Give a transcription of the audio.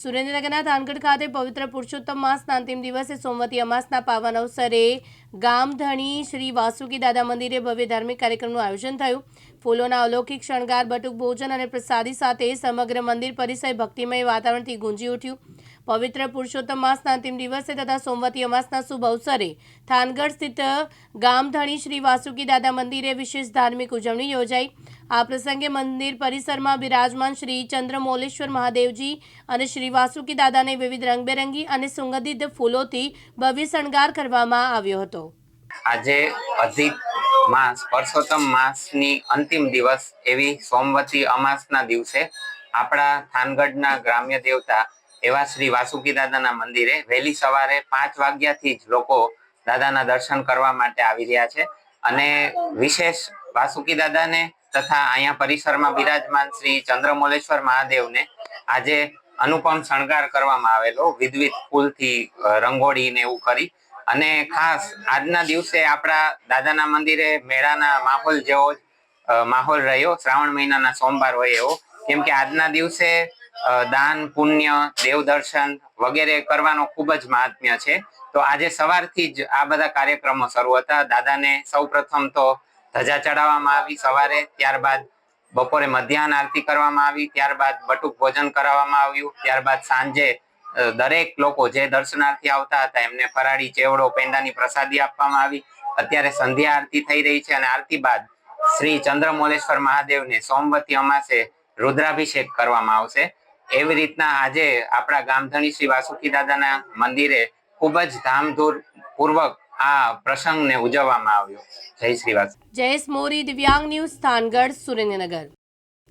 સુરેન્દ્રનગરના થાનગઢ ખાતે પવિત્ર પુરુષોત્તમ માસના અંતિમ દિવસે સોમવતી અમાસના પાવન અવસરે ગામધણી શ્રી વાસુકી દાદા મંદિરે ભવ્ય ધાર્મિક કાર્યક્રમનું આયોજન થયું। ફૂલોના અલૌકિક શણગાર, બટુક ભોજન અને પ્રસાદી સાથે સમગ્ર મંદિર પરિસર ભક્તિમય વાતાવરણથી ગુંજી ઉઠ્યું। પવિત્ર પુરુષોત્તમ માસના અંતિમ દિવસે તથા સોમવતી અમાસના શુભ અવસરે થાનગઢ સ્થિત ગામધણી શ્રી વાસુકી દાદા મંદિરે વિશેષ ધાર્મિક ઉજવણી યોજાઈ। આ પ્રસંગે મંદિર પરિસરમાં બિરાજમાન શ્રી ચંદ્રમૌલેશ્વર મહાદેવજી અને શ્રી વાસુકી દાદાને વિવિધ રંગબેરંગી અને સુગંધિત ફૂલોથી ભવ્ય શણગાર કરવામાં આવ્યો હતો। આજે અધિક માસ પુરુષોત્તમ માસની અંતિમ દિવસ એવી સોમવતી અમાસના દિવસે આપણા થાનગઢના ગ્રામ્ય દેવતા એવા શ્રી વાસુકી દાદાના મંદિરે વહેલી સવારે 5 વાગ્યાથી જ લોકો દાદાના દર્શન કરવા માટે આવી રહ્યા છે અને વિશેષ વાસુકી દાદાને તથા અહીંયા પરિસરમાં બિરાજમાન શ્રી ચંદ્રમૌલેશ્વર મહાદેવને આજે અનુપમ શણગાર કરવામાં આવેલો, વિવિધ ફૂલથી રંગોળી ને એવું કરી અને ખાસ આજના દિવસે આપણા દાદાના મંદિરે મેળાના માહોલ જેવો માહોલ રહ્યો। શ્રાવણ મહિનાના સોમવાર હોય એવો, કેમ કે આજના દિવસે દાન, પુણ્ય, દેવ દર્શન વગેરે કરવાનો ખૂબ જ મહાત્મ્ય છે। તો આજે સવારથી જ આ બધા કાર્યક્રમો શરૂ હતા। દાદાને સૌ પ્રથમ તો ધજા ચડાવવામાં આવી સવારે, ત્યારબાદ બપોરે મધ્યાહન આરતી કરવામાં આવી, ત્યારબાદ બટુક ભોજન કરાવવામાં આવ્યું, ત્યારબાદ સાંજે દરેક લોકો જે દર્શનાર્થી આવતા હતા એમને ફરાળી ચેવડો, પેંડાની પ્રસાદી આપવામાં આવી। અત્યારે સંધ્યા આરતી થઈ રહી છે અને આરતી બાદ શ્રી ચંદ્રમૌલેશ્વર મહાદેવને સોમવતી અમાસે રુદ્રાભિષેક કરવામાં આવશે। એવી રીતના આજે આપણા ગામધણી શ્રી વાસુકી દાદાના મંદિરે ખૂબ જ ધામધૂમ પૂર્વક આ પ્રસંગને ઉજવવામાં આવ્યો। જય શ્રી વાસ। જયેશ મોરી, દિવ્યાંગ ન્યૂઝ, થાનગઢ, સુરેન્દ્રનગર।